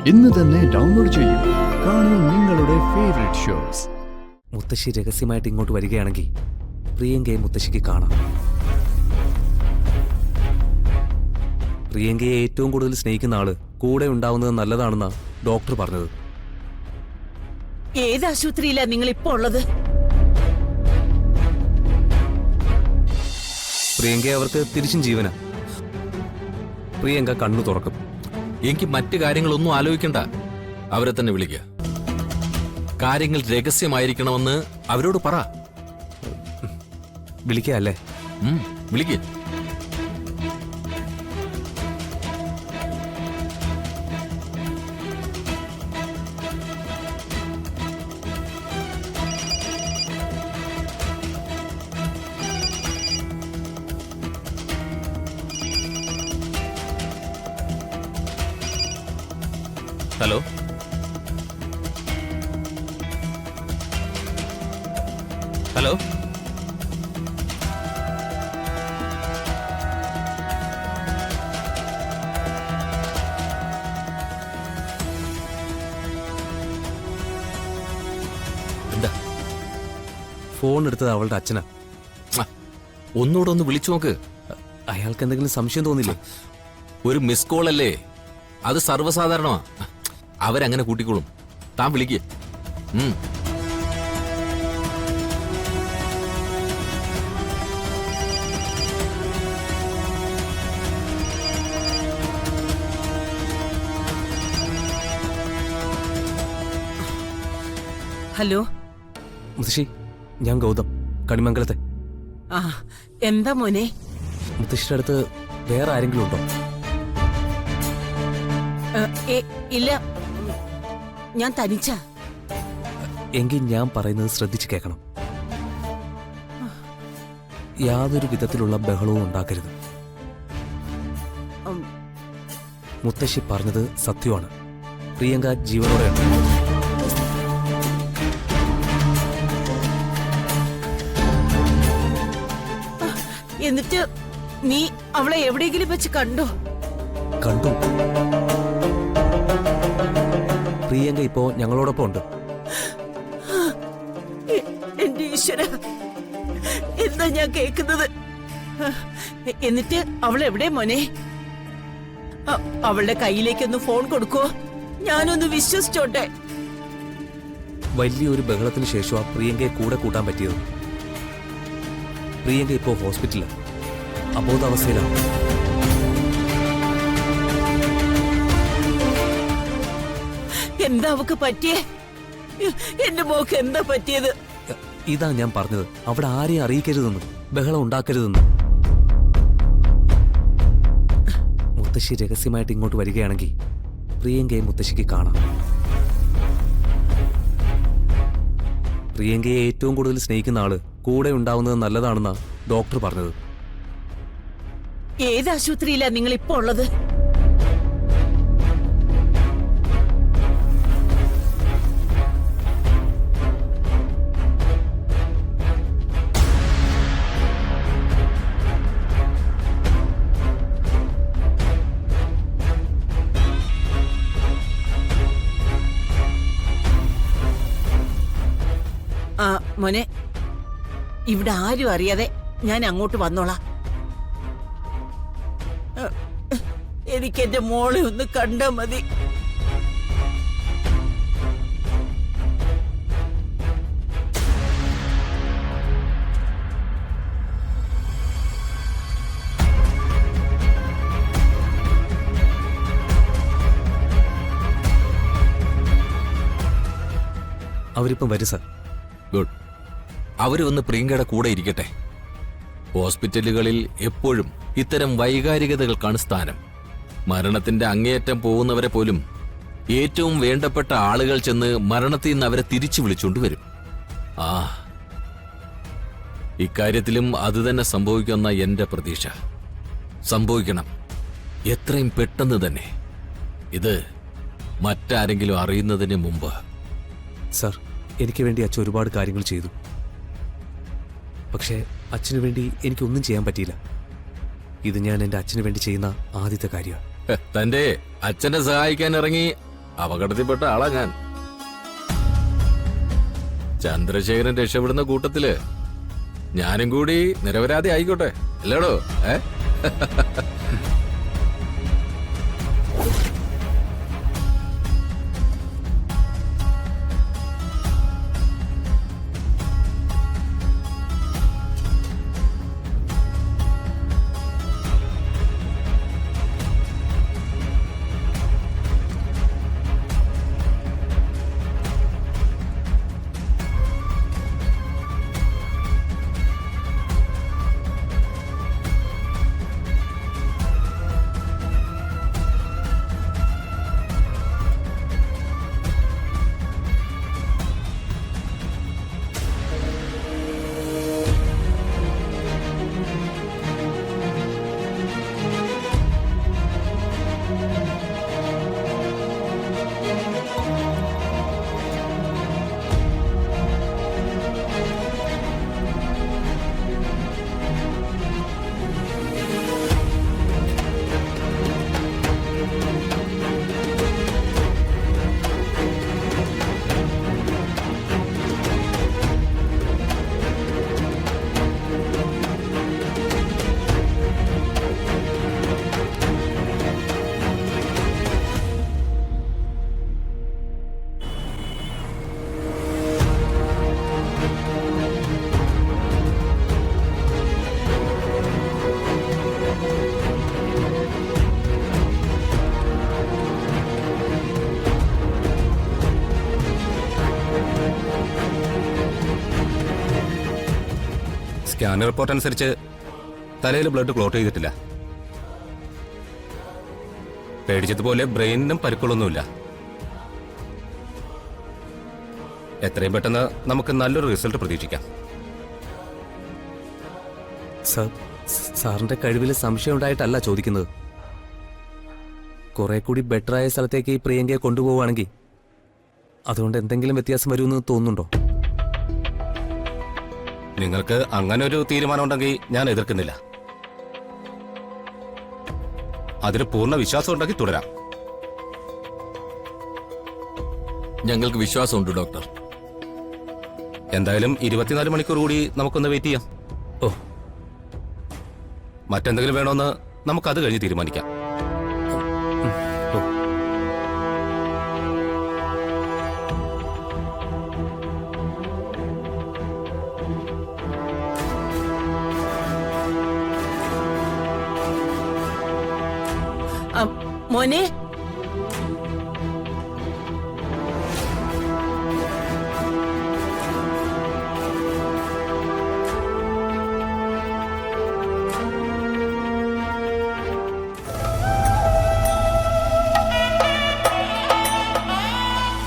ഇന്ന് തന്നെ ഡൗൺലോഡ് ചെയ്യൂ. കാണൂ നിങ്ങളുടെ ഫേവറേറ്റ് ഷോസ്. മുത്തശ്ശി രഹസ്യമായിട്ട് ഇങ്ങോട്ട് വരികയാണെങ്കിൽ പ്രിയങ്കയെ മുത്തശ്ശിക്ക് കാണാം. പ്രിയങ്കയെ ഏറ്റവും കൂടുതൽ സ്നേഹിക്കുന്ന ആള് കൂടെ ഉണ്ടാവുന്നത് നല്ലതാണെന്നാ ഡോക്ടർ പറഞ്ഞത്. ഏത് ആശുപത്രിയിലാ നിങ്ങൾ ഇപ്പോ ഉള്ളത്? പ്രിയങ്ക അവർക്ക് തിരിച്ചും ജീവനാ. പ്രിയങ്ക കണ്ണു തുറക്കും. എനിക്ക് മറ്റു കാര്യങ്ങളൊന്നും ആലോചിക്കണ്ട, അവരെ തന്നെ വിളിക്കുക. കാര്യങ്ങൾ രഹസ്യമായിരിക്കണമെന്ന് അവരോട് പറ. വിളിക്കല്ലേ? വിളിക്ക. Hello, hello. എന്താ? ഫോൺ എടുത്തത് അവളുടെ അച്ഛനാ. ഒന്നുകൂടെ ഒന്ന് വിളിച്ചു നോക്ക്. അയാൾക്ക് എന്തെങ്കിലും സംശയം തോന്നില്ലേ? ഒരു മിസ് കോൾ അല്ലേ, അത് സർവ്വസാധാരണമാ. അവരങ്ങനെ കൂട്ടിക്കോളും. താൻ വിളിക്ക്. ഹലോ മുത്തശ്ശി, ഞാൻ ഗൗതം, കണിമംഗലത്തെ. ആ, എന്താ മോനെ? മുത്തശ്ശിയുടെ അടുത്ത് വേറെ ആരെങ്കിലും ഉണ്ടോ? ഇല്ല, ഞാൻ തനിച്ചാ. എങ്കിൽ ഞാൻ പറയുന്നത് ശ്രദ്ധിച്ചു കേൾക്കണം. യാതൊരു വിധത്തിലുള്ള ബഹളവും ഉണ്ടാക്കരുത്. മുത്തശ്ശി പറഞ്ഞത് സത്യമാണ്. പ്രിയങ്ക ജീവനോടെയാണ്. എന്നിട്ട് നീ അവളെ എവിടെയെങ്കിലും വെച്ച് കണ്ടോ? കണ്ടു. പ്രിയങ്ക ഇപ്പോ ഞങ്ങളോടൊപ്പം ഉണ്ട്. എന്റെ ഈശ്വര, എന്താ ഞാൻ കേൾക്കുന്നത്? എന്നിട്ട് അവൾ എവിടെ മോനെ? അവളുടെ കയ്യിലേക്കൊന്ന് ഫോൺ കൊടുക്കോ, ഞാനൊന്ന് വിശ്വസിച്ചോട്ടെ. വലിയൊരു ബഹളത്തിന് ശേഷമാ പ്രിയങ്കയെ കൂടെ കൂട്ടാൻ പറ്റിയത്. പ്രിയങ്ക ഇപ്പോ ഹോസ്പിറ്റലിലാണ്, അബോധാവസ്ഥയിലാണ്. എന്താ അവക്ക് പറ്റിയേ? എന്റെ മോക്ക് എന്താ പറ്റിയത്? ഇതാ ഞാൻ പറഞ്ഞത്, അവിടെ ആരെയും അറിയിക്കരുതെന്ന്, ബഹളം ഉണ്ടാക്കരുതെന്ന്. മുത്തശ്ശി രഹസ്യമായിട്ട് ഇങ്ങോട്ട് വരികയാണെങ്കിൽ പ്രിയങ്കയെ മുത്തശ്ശിക്ക് കാണാം. പ്രിയങ്കയെ ഏറ്റവും കൂടുതൽ സ്നേഹിക്കുന്ന ആള് കൂടെ ഉണ്ടാവുന്നത് നല്ലതാണെന്നാ ഡോക്ടർ പറഞ്ഞത്. ഏത് ആശുപത്രിയിലാ നിങ്ങൾ ഇപ്പോ ഉള്ളത്? മോനെ, ഇവിടെ ആരും അറിയാതെ ഞാൻ അങ്ങോട്ട് വന്നോളാം. എനിക്ക് എന്റെ മോളെ ഒന്ന് കണ്ടാ മതി. അവരിപ്പം വരും സർ. ഗുഡ്. അവര് വന്ന് പ്രിയങ്കയുടെ കൂടെ ഇരിക്കട്ടെ. ഹോസ്പിറ്റലുകളിൽ എപ്പോഴും ഇത്തരം വൈകാരികതകൾക്കാണ് സ്ഥാനം. മരണത്തിന്റെ അങ്ങേയറ്റം പോകുന്നവരെ പോലും ഏറ്റവും വേണ്ടപ്പെട്ട ആളുകൾ ചെന്ന് മരണത്തിൽ നിന്ന് അവരെ തിരിച്ചു വിളിച്ചുകൊണ്ടുവരും. ഇക്കാര്യത്തിലും അതുതന്നെ സംഭവിക്കുന്ന എന്റെ പ്രതീക്ഷ. സംഭവിക്കണം, എത്രയും പെട്ടെന്ന് തന്നെ. ഇത് മറ്റാരെങ്കിലും അറിയുന്നതിന് മുമ്പ്. സർ, എനിക്ക് വേണ്ടി അച്ഛൻ ഒരുപാട് കാര്യങ്ങൾ ചെയ്തു. പക്ഷേ അച്ഛനു വേണ്ടി എനിക്കൊന്നും ചെയ്യാൻ പറ്റിയില്ല. ഇത് ഞാൻ എൻ്റെ അച്ഛന് വേണ്ടി ചെയ്യുന്ന ആദ്യത്തെ കാര്യമാണ്. തന്റെ അച്ഛനെ സഹായിക്കാൻ ഇറങ്ങി അപകടത്തിൽപ്പെട്ട ആളാ ഞാൻ. ചന്ദ്രശേഖരൻ രക്ഷപ്പെടുന്ന കൂട്ടത്തില് ഞാനും കൂടി നിരപരാധി ആയിക്കോട്ടെ, അല്ലേടോ? സ്കാനർ റിപ്പോർട്ട് അനുസരിച്ച് തലയിൽ ബ്ലഡ് ക്ലോട്ട് ചെയ്തിട്ടില്ല. പേടിച്ചതുപോലെ ബ്രെയിനിനും പരുക്കളൊന്നുമില്ല. എത്രയും പെട്ടെന്ന് നമുക്ക് നല്ലൊരു റിസൾട്ട് പ്രതീക്ഷിക്കാം. സാറിന്റെ കഴിവിൽ സംശയം ഉണ്ടായിട്ടല്ല ചോദിക്കുന്നത്. കുറെ കൂടി ബെറ്ററായ സ്ഥലത്തേക്ക് ഈ പ്രിയങ്കയെ കൊണ്ടുപോവുകയാണെങ്കിൽ അതുകൊണ്ട് എന്തെങ്കിലും വ്യത്യാസം വരുമെന്ന് തോന്നുന്നുണ്ടോ? നിങ്ങൾക്ക് അങ്ങനെ ഒരു തീരുമാനം ഉണ്ടെങ്കിൽ ഞാൻ എതിർക്കുന്നില്ല. അതിന് പൂർണ്ണ വിശ്വാസം ഉണ്ടെങ്കിൽ തുടരാം. ഞങ്ങൾക്ക് വിശ്വാസമുണ്ട് ഡോക്ടർ. എന്തായാലും 24 മണിക്കൂർ കൂടി നമുക്കൊന്ന് വെയിറ്റ് ചെയ്യാം. ഓ, മറ്റെന്തെങ്കിലും വേണമെന്ന് നമുക്കത് കഴിഞ്ഞ് തീരുമാനിക്കാം. മോനെ